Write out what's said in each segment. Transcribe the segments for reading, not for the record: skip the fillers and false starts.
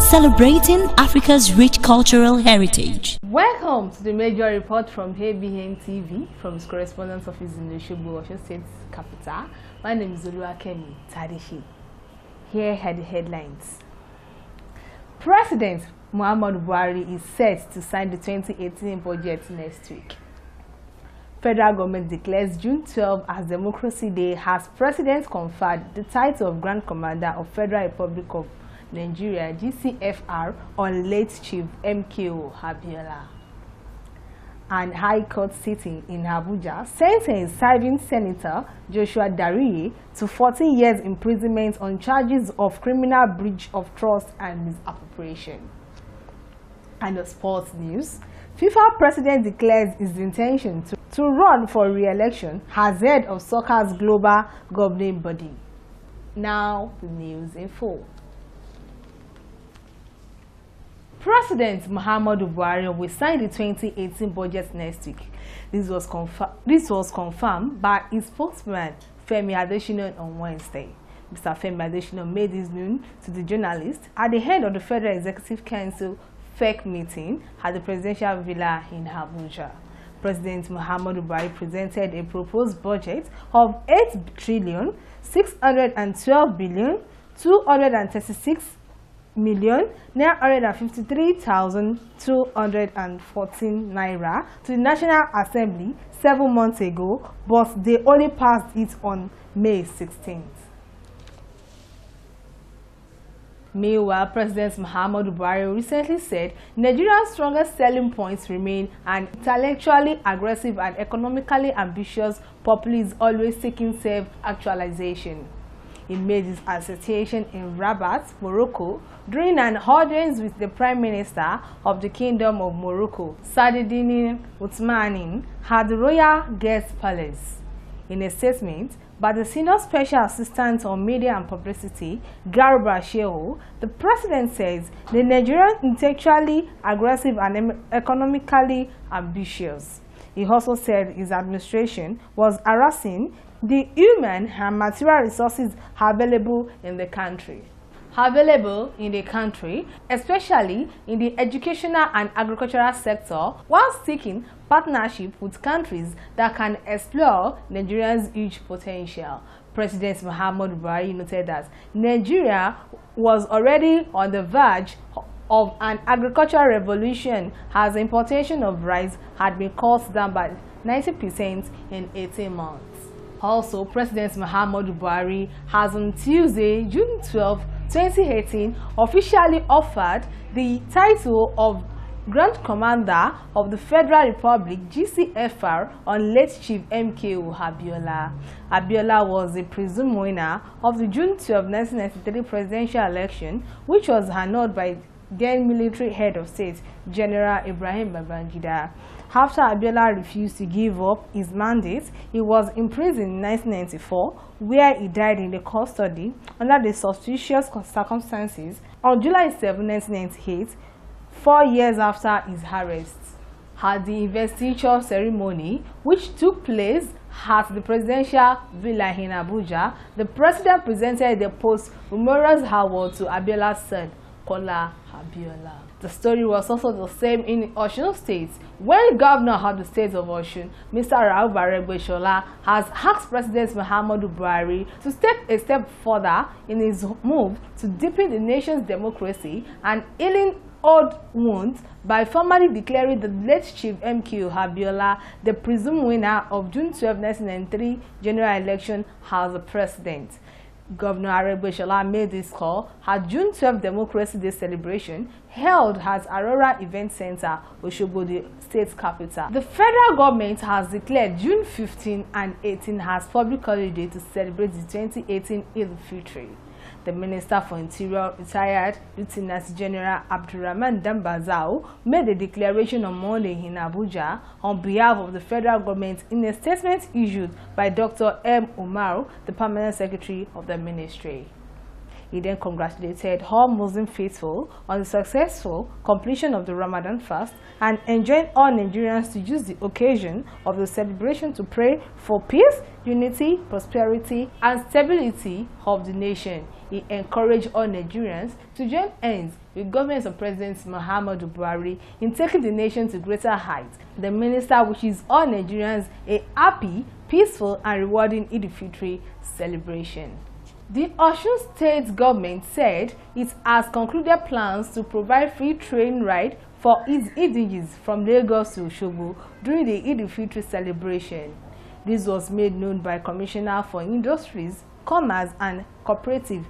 celebrating Africa's rich cultural heritage. Welcome to the major report from Abntv, from its correspondence office in the Osogbo, Osun State capital. My name is Oluwakemi Tadeshi. Here are the headlines. President Muhammadu Buhari is set to sign the 2018 budget next week. Federal government declares June 12 as Democracy Day as President conferred the title of Grand Commander of Federal Republic of Nigeria (GCFR) on late Chief MKO Abiola. And High Court sitting in Abuja sentenced serving Senator Joshua Dariye to 14 years imprisonment on charges of criminal breach of trust and misappropriation. And the sports news, FIFA president declares his intention to run for re-election as head of soccer's global governing body. Now the news in full. President Muhammadu Buhari will sign the 2018 budget next week. This was confirmed by his spokesman Femi Adesina on Wednesday. Mr. Femi Adesina made this known to the journalists at the head of the Federal Executive Council FEC meeting at the presidential villa in Abuja. President Muhammadu Buhari presented a proposed budget of 8 trillion 612 billion 236,953,214 naira to the National Assembly 7 months ago, but they only passed it on May 16th. Meanwhile, President Muhammadu Buhari recently said Nigeria's strongest selling points remain an intellectually aggressive and economically ambitious populace always seeking self-actualization. He made his assertion in Rabat, Morocco, during an audience with the Prime Minister of the Kingdom of Morocco, Saadetdine Othmani, at the Royal Guest Palace. In a statement by the Senior Special Assistant on Media and Publicity, Garba Shehu, the president says the Nigerian intellectually aggressive and economically ambitious. He also said his administration was harassing the human and material resources available in the country. Especially in the educational and agricultural sector, while seeking partnership with countries that can explore Nigeria's huge potential. President Muhammadu Buhari noted that Nigeria was already on the verge of an agricultural revolution as the importation of rice had been cut down by 90% in 18 months. Also, President Muhammadu Buhari has on Tuesday, June 12, 2018, officially offered the title of Grand Commander of the Federal Republic (GCFR) on late Chief MKO Abiola. Abiola was the presumed winner of the June 12, 1993 presidential election, which was annulled by then military head of state General Ibrahim Babangida. After Abiola refused to give up his mandate, he was imprisoned in 1994, where he died in the custody under the suspicious circumstances on July 7, 1998, 4 years after his arrest. At the investiture ceremony, which took place at the presidential villa in Abuja, the president presented the post-memorial award to Abiola's son, Kola Abiola. The story was also the same in Osun State, when Governor of the state of Osun, Mr. Rauf Aregbesola, has asked President Muhammadu Buhari to take a step further in his move to deepen the nation's democracy and healing old wounds by formally declaring the late Chief MKO Abiola the presumed winner of June 12, 1993 general election as the president. Governor Aregbesola made this call at June 12 Democracy Day celebration held at Aurora Event Center, Osogbo, the state capital. The federal government has declared June 15 and 18 as public holiday to celebrate the 2018 Eid-ul-Fitr. The Minister for Interior, retired Lieutenant General Abdurrahman Dambazao, made a declaration on Monday in Abuja on behalf of the federal government in a statement issued by Dr. M. Umar, the Permanent Secretary of the Ministry. He then congratulated all Muslim faithful on the successful completion of the Ramadan fast and enjoined all Nigerians to use the occasion of the celebration to pray for peace, unity, prosperity, and stability of the nation. He encouraged all Nigerians to join hands with government of President Muhammadu Buhari in taking the nation to greater heights. The minister wishes all Nigerians a happy, peaceful, and rewarding Eid-al-Fitr celebration. The Osun State government said it has concluded plans to provide free train ride for its indigenes from Lagos to Osogbo during the Eid-al-Fitr celebration. This was made known by Commissioner for Industries, Commerce and Cooperative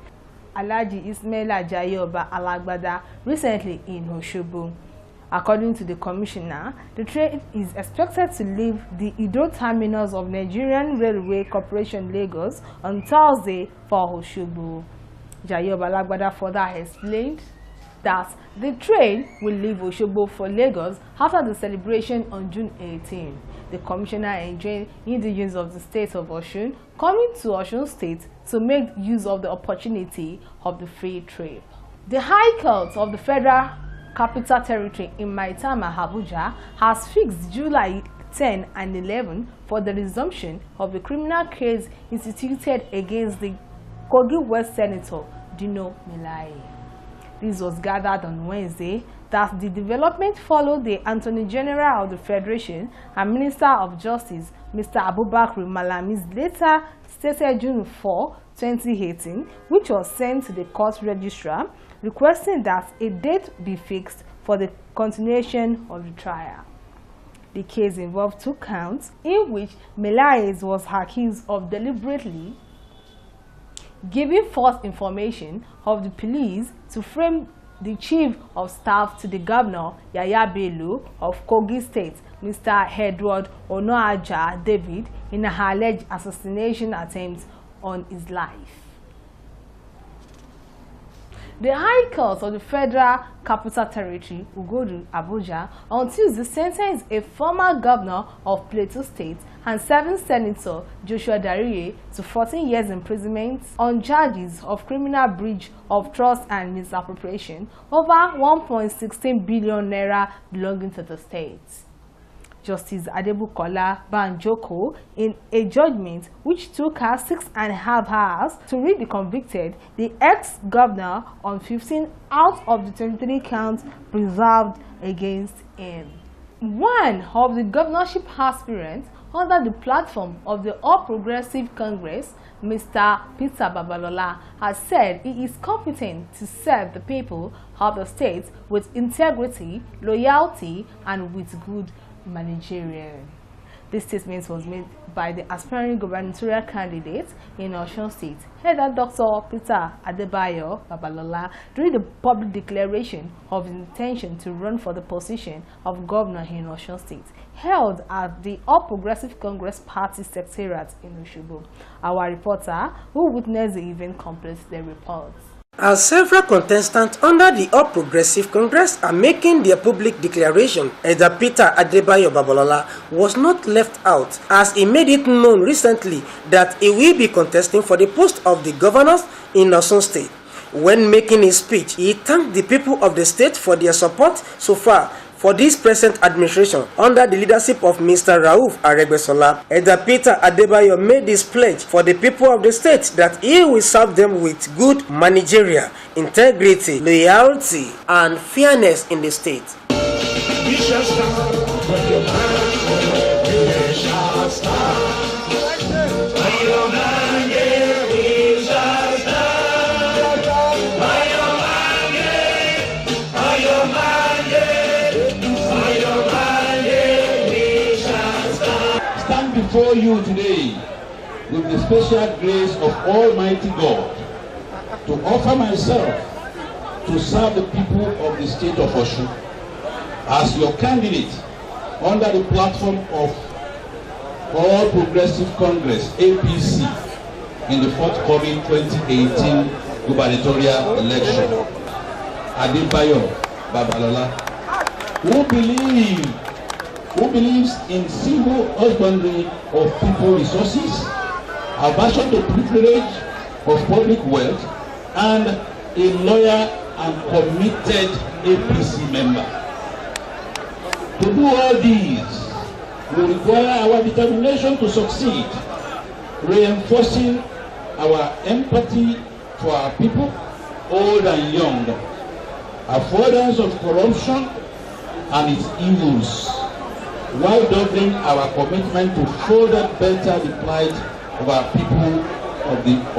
Alhaji Ismail Ajayoba Alagbada recently in Osogbo. According to the commissioner, the train is expected to leave the Ido terminus of Nigerian Railway Corporation Lagos on Thursday for Osogbo. Jayoba Alagbada further explained that the train will leave Osogbo for Lagos after the celebration on June 18. The commissioner enjoined indigenes of the state of Osun coming to Osun State to make use of the opportunity of the free trip. The High Court of the Federal Capital Territory in Maitama, Abuja, has fixed July 10 and 11 for the resumption of a criminal case instituted against the Kogi West Senator Dino Melaye. This was gathered on Wednesday that the development followed the Attorney General of the Federation and Minister of Justice, Mr. Abubakar Malami's letter stated June 4, 2018, which was sent to the court registrar, requesting that a date be fixed for the continuation of the trial. The case involved 2 counts in which Melaye was accused of deliberately giving false information of the police to frame the chief of staff to the governor, Yaya Bello, of Kogi State, Mr. Edward Onoaja David, in an alleged assassination attempt on his life. The High Court of the Federal Capital Territory, Ugodu, Abuja, on Tuesday sentenced a former governor of Plateau State and 7th Senator Joshua Dariye to 14 years imprisonment on charges of criminal breach of trust and misappropriation over 1.16 billion naira belonging to the state. Justice Adebukola Banjoko, in a judgment which took her 6.5 hours to read the convicted, the ex-governor on 15 out of the 23 counts preserved against him. One of the governorship aspirants under the platform of the All Progressive Congress, Mr. Peter Babalola, has said he is competent to serve the people of the state with integrity, loyalty, and with good managerial. This statement was made by the aspiring gubernatorial candidate in Osun State, headed Dr. Peter Adebayo Babalola, during the public declaration of his intention to run for the position of governor in Osun State, held at the All Progressive Congress Party Secretariat in Osogbo. Our reporter, who witnessed the event, completes the report. As several contestants under the All Progressive Congress are making their public declaration, Elder Peter Adebayo Babalola was not left out, as he made it known recently that he will be contesting for the post of the governor in Osun State. When making his speech, he thanked the people of the state for their support so far for this present administration under the leadership of Mr. Rauf Aregbesola. Elder Peter Adebayo made this pledge for the people of the state that he will serve them with good managerial, integrity, loyalty, and fairness in the state. We shall start with your hand, we shall start. Before you today with the special grace of Almighty God to offer myself to serve the people of the state of Osun as your candidate under the platform of All Progressive Congress APC in the forthcoming 2018 gubernatorial election. Adebayo Babalola, who believes in single husbandry of people resources, aversion to privilege of public wealth, and a loyal and committed APC member. To do all these will require our determination to succeed, reinforcing our empathy for our people, old and young, avoidance of corruption and its evils, while doubling our commitment to further better the plight of our people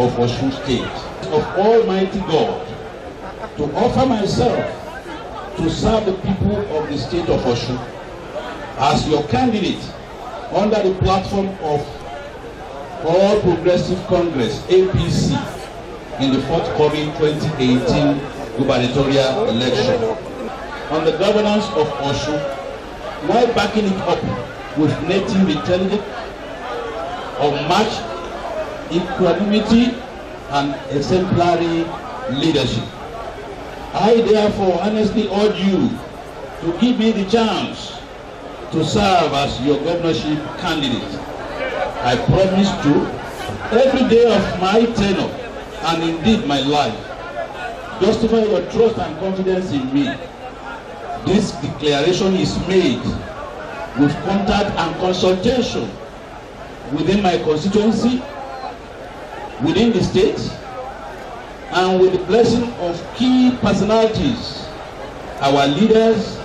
of Osun State. Of Almighty God, to offer myself to serve the people of the state of Osun as your candidate under the platform of All Progressive Congress, APC, in the forthcoming 2018 gubernatorial election. On the governance of Osun, while backing it up with native intelligence, unmatched equanimity and exemplary leadership. I therefore honestly urge you to give me the chance to serve as your governorship candidate. I promise to, every day of my tenure and indeed my life, justify your trust and confidence in me. This declaration is made with contact and consultation within my constituency, within the state, and with the blessing of key personalities, our leaders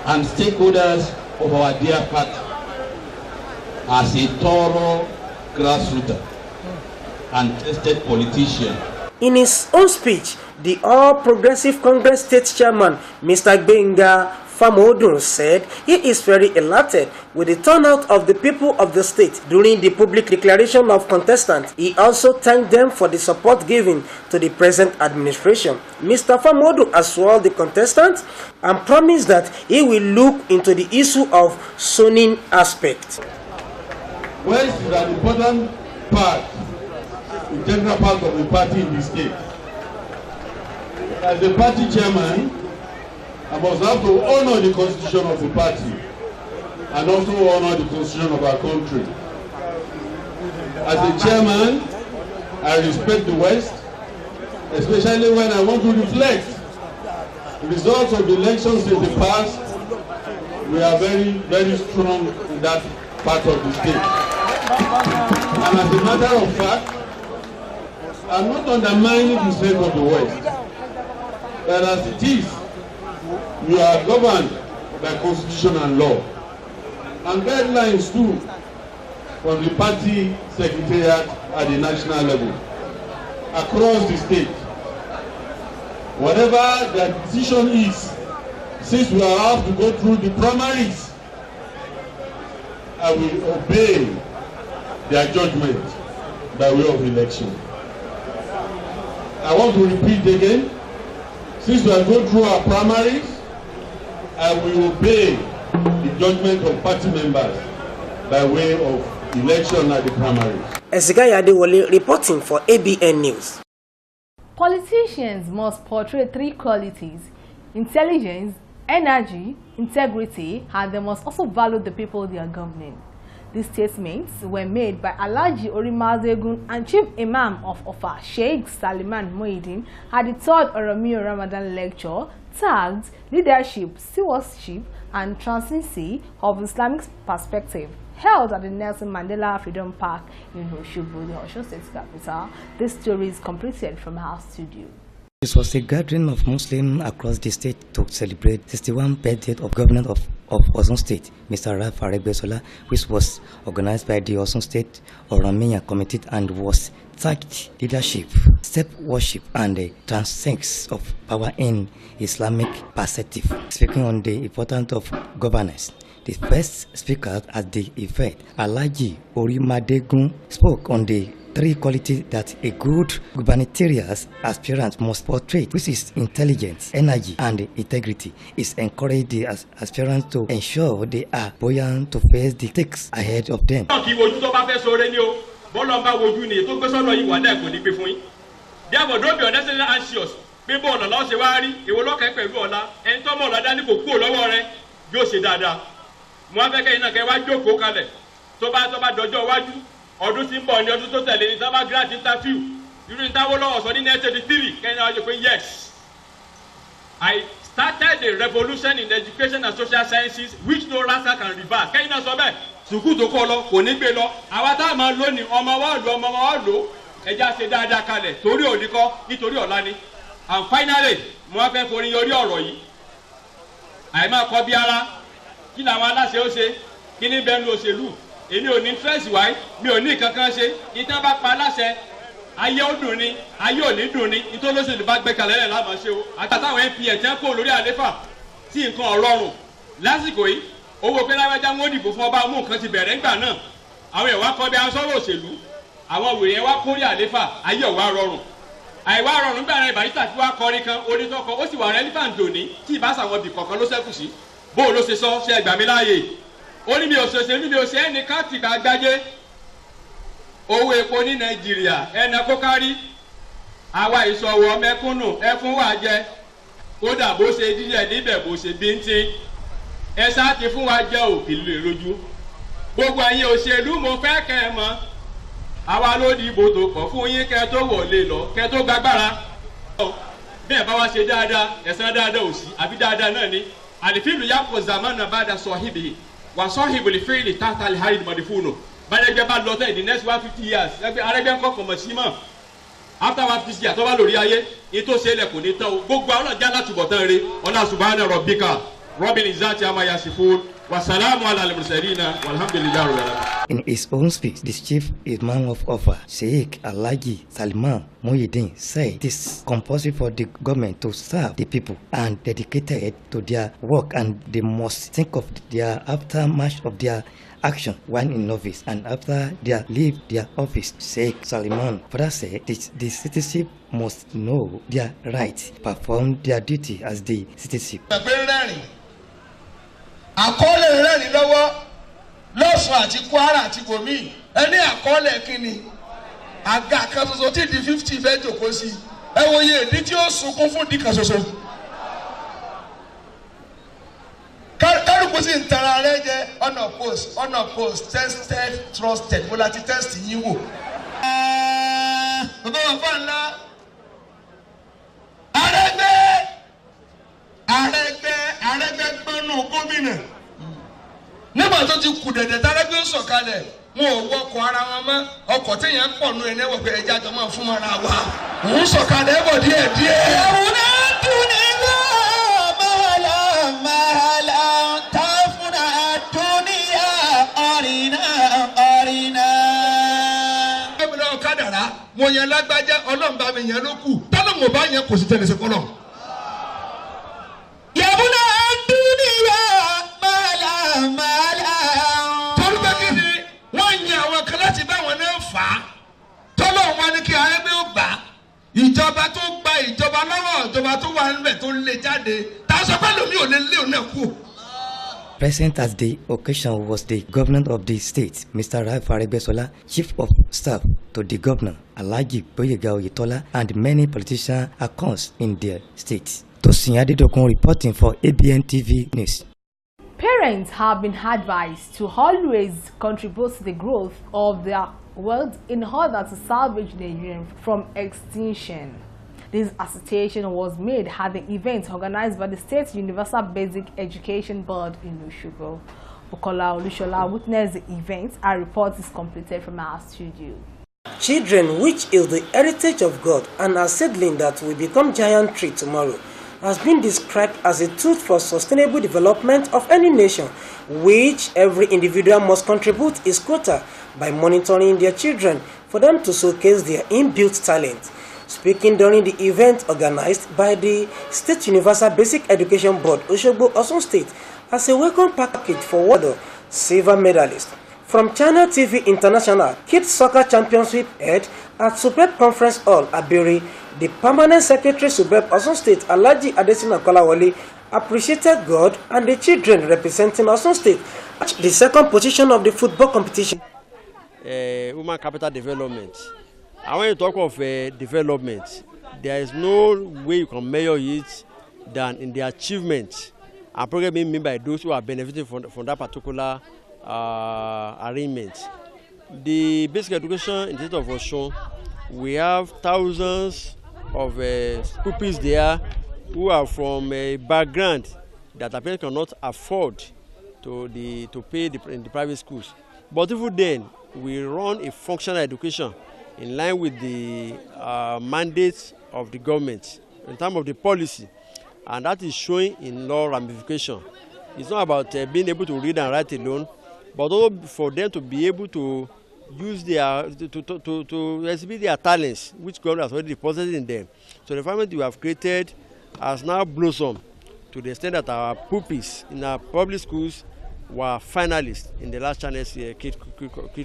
and stakeholders of our dear party, as a thorough grassroots and tested politician. In his own speech, the All Progressive Congress State Chairman, Mr. Gbenga Famodun, said he is very elated with the turnout of the people of the state during the public declaration of contestants. He also thanked them for the support given to the present administration. Mr. Famodun assured the contestants and promised that he will look into the issue of zoning aspect. West is an important part, integral part of the party in the state. As the party chairman, I must have to honor the constitution of the party and also honor the constitution of our country. As a chairman, I respect the West, especially when I want to reflect the results of the elections in the past. We are very, very strong in that part of the state. And as a matter of fact, I'm not undermining the strength of the West. But as it is, we are governed by constitution and law. And guidelines too from the party secretariat at the national level, across the state. Whatever their decision is, since we have to go through the primaries, I will obey their judgment by way of election. I want to repeat again, since we are going through our primaries, I will obey the judgment of party members by way of election at the primaries. Ezigaya Adewale reporting for ABN News. Politicians must portray three qualities: intelligence, energy, integrity, and they must also value the people they are governing. These statements were made by Alhaji Orimazegun and Chief Imam of Ofa, Sheikh Saliman Muhyiddin, at the 3rd Oromiyo Ramadan lecture tagged Leadership, Stewardship and Transparency of Islamic Perspective, held at the Nelson Mandela Freedom Park in Osogbo, the Osun State capital. This story is completed from our studio. This was a gathering of Muslims across the state to celebrate 61st birthday of Governor of Osun State, Mr. Ralph Aregbesola, which was organized by the Osun State Oromiya Committee and was tagged Leadership, Step Worship and the Transcendence of Power in Islamic Perspective. Speaking on the importance of governance, the first speaker at the event, Alhaji Orimadegun, spoke on the three qualities that a good gubernatorial aspirant must portray, which is intelligence, energy, and integrity. Is encouraged the aspirants to ensure they are buoyant to face the tasks ahead of them. Therefore, don't be unnecessarily anxious. People on the law say, "It will look like Peruola, and Tomo Ladani for cool over it." You say that. Mwafeka ina kewa joko kale. Toba dojo waju. Ọdún tí ń bọ̀ ní ọdún tó tẹ̀lé ní sábà grant interview irú ìdáwó lọ́wọ́ sọ ní 1983 kẹ́yìn náà yóò pé yes. I started a revolution in education and social sciences which no rascal can reverse. Kẹ́yìn náà sọ bẹ́ẹ̀ sùkúù tó kọ́ lọ kò ní gbé lọ. Àwa tá a máa lónìí ọmọ wa lò ẹja ṣe dáadáa kalẹ̀ torí òní kọ́ nítorí ọ̀la ni. And finally mo wá fẹ́ forí orí ọ̀rọ̀ yìí. Àìmọ́ kọ́ bí ara kí làwọn aláṣẹ ó ṣe kí ní bẹ́ẹ̀ lu òṣèlú. Èmi ò ní interest wáyé mi ò ní kankan ṣe ìtàn bá pa aláṣẹ ayé ó dùn ni ayé ò ní dùn ni nítorí olóṣèlú bá gbé kalẹ̀ lẹ̀ láàmú ṣe o àtàtàwọn NPN tí wọ́n kó lórí àléfà tí nǹkan ọ̀rọ̀rùn lásìkò yìí owó pé láwájá wọn dìbò fún ọba mú nǹkan ti bẹ̀rẹ̀ ńgbà náà àwọn ẹ̀wá kọ́ bí aṣọ́rọ̀ òṣèlú àwọn wèrè yẹn wá kórè àléfà ayé ọ̀wá rọrùn àìwá rọrùn gbà náà ìbàdíta tí wàá kọrin kan onítọ́kọ ó sì wà relevant òní tí ìbáṣàwọn bì kọ̀ọ̀kan ló ṣẹ́kù sí bó o ló ṣe sọ ṣe ẹgbàá mi láàyè ó ní mi ò ṣòṣèlú mi ò ṣe ẹnìkan ti gbà gbájé owó epo ní Nàìjíríà ẹnà kó kárí àwa ìṣòwò mẹ̀kúnnù ẹfún wa jẹ kódà bó ṣe díẹ̀ níbẹ̀ bó ṣe bíntín ẹ sá ti fún wa jẹ òkè lè lójú gbogbo ẹ̀yin òṣèlú mo fẹ́ kẹ́ ẹ mọ̀ àwa ló di ìbò tó pọ̀ fún yín kẹ́ tó wọlé lọ kẹ́ tó gbàgbára bí ẹ bá wá ṣe dáadáa ẹ̀san dáadáa ò sí àbí dáadáa náà ni àlìfíìlù yàpọ̀ zamana bada sọ̀hìbì wà sọ̀hìbì lè fẹ́ẹ̀lì tààtàlì hàrìdì mọ̀dìfúnù bàdẹ́gbẹ́ bá lọ in the next 150 years ẹgbẹ́ arẹ́gbẹ́ ńkọ́ kọ̀mọ̀ sí mọ̀ after 150 years tó bá lórí ayé ètò ìṣẹ̀lẹ̀ kò ní tán o gbogbo àwọn ọlọ́jà láti bọ̀ tán re ọ̀nà subhana rabbika rabbil izzati amma yasifun wa salamu ala al-mursalina walhamdulillahi rabbil alamin. In his own speech, the chief imam of Offa, Sheikh Alhaji Salman Muhyiddin, said it is compulsory for the government to serve the people and dedicated to their work, and they must think of their aftermath of their action when in office and after they leave their office. Sheikh Salman further said the citizenship must know their rights, perform their duty as the citizenship. Àkọọ́lẹ̀ rẹ́rìn lọ́wọ́ lọ́sùn àti Kwara àti Gòmí ẹni àkọọ́lẹ̀ kínni àga kan ṣoṣo tí di 50 fẹ́ jòkó sí ẹ wo iye ìdí tí ó sunkún fún di kan ṣoṣo. Kárùkù sì ń tara rẹ jẹ honor post tested trusted mo láti test yín wò. Bàbá wa fà ńlá Arẹ́gbẹ́ gbọ́nù gómìnà nígbà tó ti kù dẹ̀dẹ̀ tárẹ́gbẹ́ sọ̀kalẹ̀ wọn ò wọkọ̀ ara wọn mọ́ ọkọ̀ téèyàn pọ̀ nù ẹ̀ náwó pé ẹja jọ máa fún ara wa òun sọ̀kalẹ̀ bọ̀ díẹ̀. ẹ̀rù náà dùn ní lọ màhàlà tá fúnra dúníyà ọ̀rìnà. gómìnà ọ̀kadàrà mo yẹn lágbájá ọlọ́mùbá mi yẹn ló kù tọ́lọ́mù bá yẹn kò sí tẹ̀lé sí fọlọ́. Ìjọba tó gba ìjọba lọ́wọ́ ìjọba tó wà níbẹ̀ tó lé jáde tá a sọ pé lómi ò lè lé òun náà kú. Present at the occasion was the governor of the state, Mr. Rauf Aregbesola, chief of staff to the governor, Alhaji Boyega Oyetola, and many politicians accounts in their state. Tosin Adedokun reporting for Abntv News. Parents have been advised to always contribute to the growth of their wealth in order to salvage Nigeria from extinction. This association was made at the event organized by the State Universal Basic Education Board in Osogbo. Bukola Olushola witnessed the event. Our report is completed from our studio. Children, which is the heritage of God and a seedling that will become giant tree tomorrow, has been described as a tool for sustainable development of any nation, which every individual must contribute his quota by monitoring their children for them to showcase their inbuilt talent. Speaking during the event organized by the State Universal Basic Education Board, Osogbo, Osun State, as a welcome package for Wado, silver medalist. From Channel TV International Kids Soccer Championship held at Superb Conference Hall, Abiri, the Permanent Secretary Superb Osun State, Alhaji Adesina Kolawole, appreciated God and the children representing Osun State at the second position of the football competition. Human capital development. And when you talk of development, there is no way you can measure it than in the achievement and program being made by those who are benefiting from that particular arrangement. The basic education in the state of Osun we have thousands of pupils there who are from a background that apparently cannot afford to pay in the private schools. But even then, we run a functional education in line with the mandates of the government in terms of the policy, and that is showing in law ramification. It's not about being able to read and write alone, but also for them to be able to use their to exhibit their talents, which government has already deposited in them. So the environment we have created has now blossomed to the extent that our pupils in our public schools were finalists in the last Chinese kid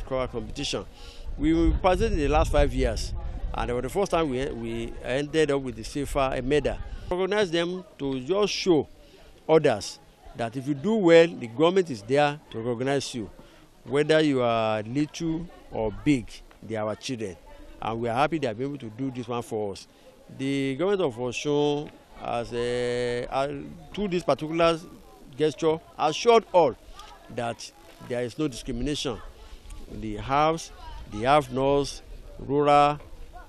choir competition. We participated in the last 5 years, and for the first time we ended up with the silver medal. Recognize them to just show others that if you do well, the government is there to recognize you. Whether you are little or big, they are our children. And we are happy they are able to do this one for us. The government of Osun, through this particular gesture, assured all that there is no discrimination. The haves, the have-nots, rural,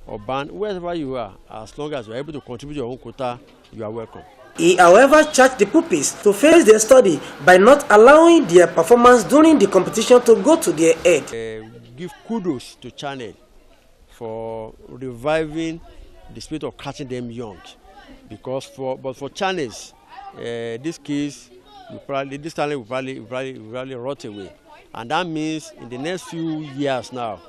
urban, wherever you are, as long as you are able to contribute your own quota, you are welcome. He, however, charged the pupils to face their study by not allowing their performance during the competition to go to their head. Give kudos to Channel for reviving the spirit of catching them young, because for channels, this case, this talent will probably rot away, and that means in the next few years now,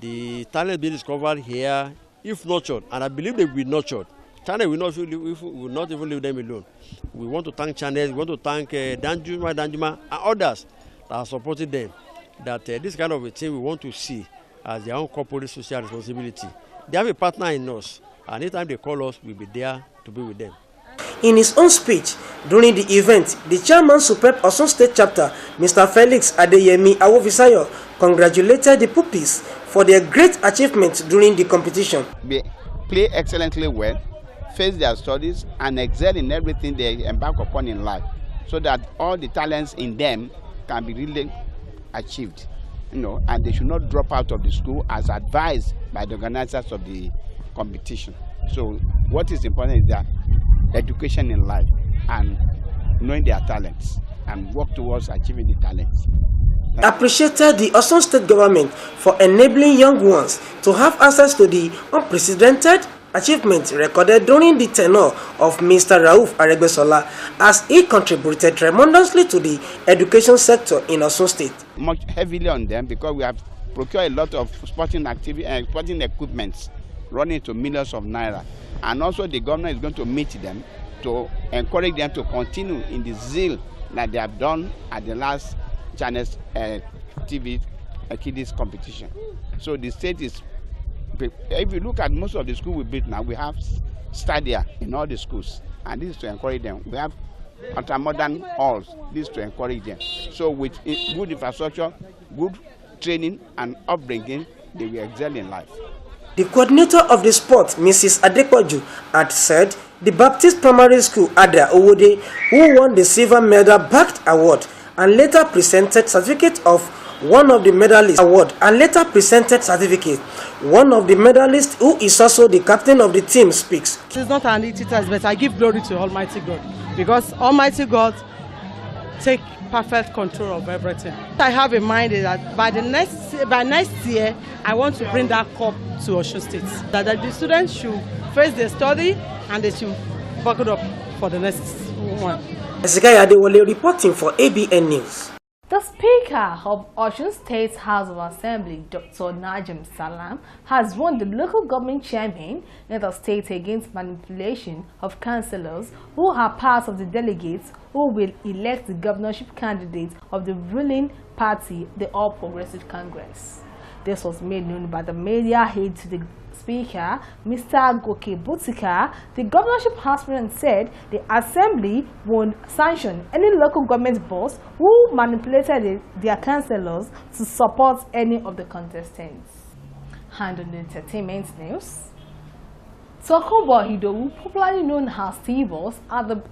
the talent being discovered here, if nurtured, and I believe they will be nurtured. Channel will not even leave them alone. We want to thank Channel. We want to thank Danjuma and others that are supporting them. That this kind of a thing we want to see as their own corporate social responsibility. They have a partner in us, and anytime they call us, we'll be there to be with them. In his own speech during the event, the chairman Superb Osun State Chapter, Mr. Felix Adeyemi Awovisayo, congratulated the pupils for their great achievements during the competition. They play excellently well, face their studies, and excel in everything they embark upon in life, so that all the talents in them can be really achieved, and they should not drop out of the school as advised by the organizers of the competition. So what is important is that education in life and knowing their talents and work towards achieving the talents. Appreciated the Osun State government for enabling young ones to have access to the unprecedented achievements recorded during the tenure of Mr. Rauf Aregbesola, as he contributed tremendously to the education sector in Osun State. Much heavily on them, because we have procured a lot of sporting activity and sporting equipments running to millions of naira, and also the government is going to meet them to encourage them to continue in the zeal that they have done at the last Chinese TV kiddies competition. So the state is, if you look at most of the schools we built now, we have stadia in all the schools, and this is to encourage them. We have ultra-modern halls, this is to encourage them. So with good infrastructure, good training and upbringing, they will excel in life. The coordinator of the sport, Mrs. Adepoju, had said the Baptist Primary School Ada Owode, who won the silver medal backed award and later presented certificate of one of the medalists award and later presented certificate. One of the medalists, who is also the captain of the team, speaks. It's not an easy task, but I give glory to Almighty God, because Almighty God take perfect control of everything. I have in mind that by next year, I want to bring that cup to Osun State. That the students should face their study and they should buckle up for the next one. Ezekiel Adewale reporting for ABN News. The Speaker of Osun State House of Assembly, Dr. Najim Salam, has warned the local government chairman in the state against manipulation of councillors who are part of the delegates who will elect the governorship candidate of the ruling party, the All Progressive Congress. This was made known by the media aide to the Speaker, Mr. Goke Butika. The governorship aspirant said the assembly won't sanction any local government boss who manipulated their councillors to support any of the contestants. And on the entertainment news, Tokunbo Idowu, popularly known as T-Boss, are the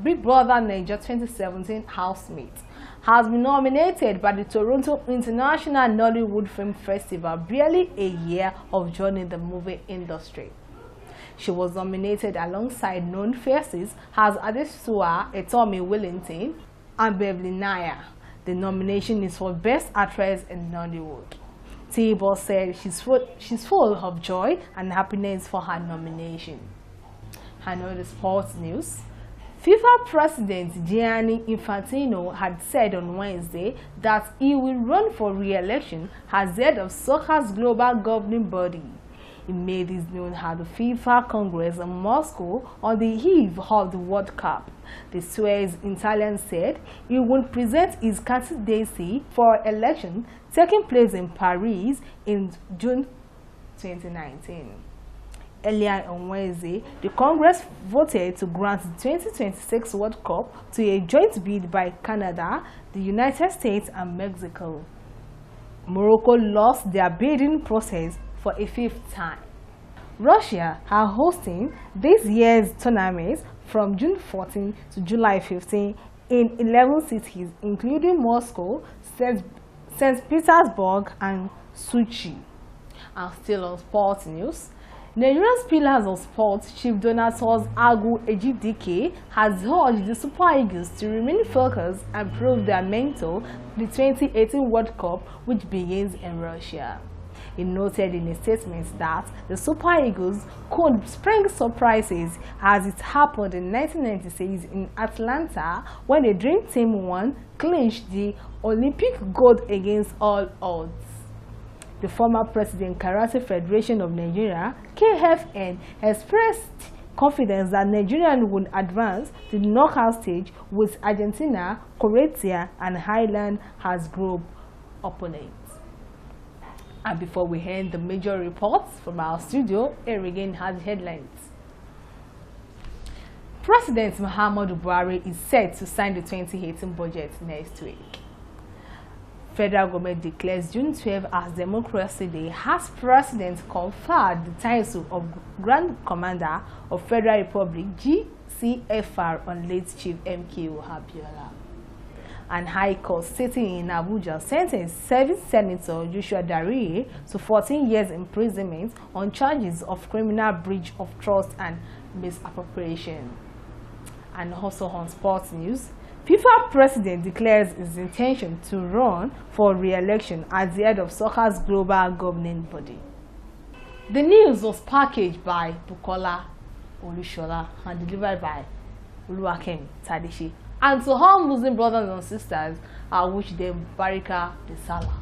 Big Brother Naija 2017 housemate, has been nominated by the Toronto International Nollywood Film Festival, barely a year of joining the movie industry. She was nominated alongside known faces as Adesua Etomi Wellington and Beverly Naya. The nomination is for Best Actress in Nollywood. Table said she's full of joy and happiness for her nomination. Another sports news. FIFA President Gianni Infantino had said on Wednesday that he will run for re-election as head of soccer's global governing body. He made this known at the FIFA Congress in Moscow on the eve of the World Cup. The Suez Italian said he will present his candidacy for election taking place in Paris in June 2019. Earlier on Wednesday, the Congress voted to grant the 2026 World Cup to a joint bid by Canada, the United States, and Mexico. Morocco lost their bidding process for a fifth time. Russia are hosting this year's tournament from June 14 to July 15 in 11 cities, including Moscow, St. Petersburg, and Sochi. And still on sports news, Nigeria's Pillars of Sports Chief Donatus Agu Ejidike has urged the Super Eagles to remain focused and prove their mentor the 2018 World Cup, which begins in Russia. He noted in a statement that the Super Eagles could spring surprises as it happened in 1996 in Atlanta when the Dream Team clinched the Olympic gold against all odds. The former President Karate Federation of Nigeria, KFN, expressed confidence that Nigeria would advance to the knockout stage with Argentina, Croatia, and Ireland as group opponents. And before we end the major reports from our studio, here again has the headlines. President Muhammadu Buhari is set to sign the 2018 budget next week. Federal government declares June 12 as Democracy Day as President conferred the title of Grand Commander of Federal Republic GCFR on late Chief MKO Abiola. And High Court sitting in Abuja sentenced serving Senator Joshua Dariye to 14 years imprisonment on charges of criminal breach of trust and misappropriation. And also on sports news, FIFA President declares his intention to run for re-election as the head of soccer's global governing body. The news was packaged by Bukola Olushola and delivered by Oluwakem Tadeshi. And to all Muslim brothers and sisters, I wish them Barika de Salah.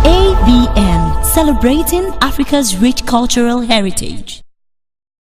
ABN, celebrating Africa's rich cultural heritage.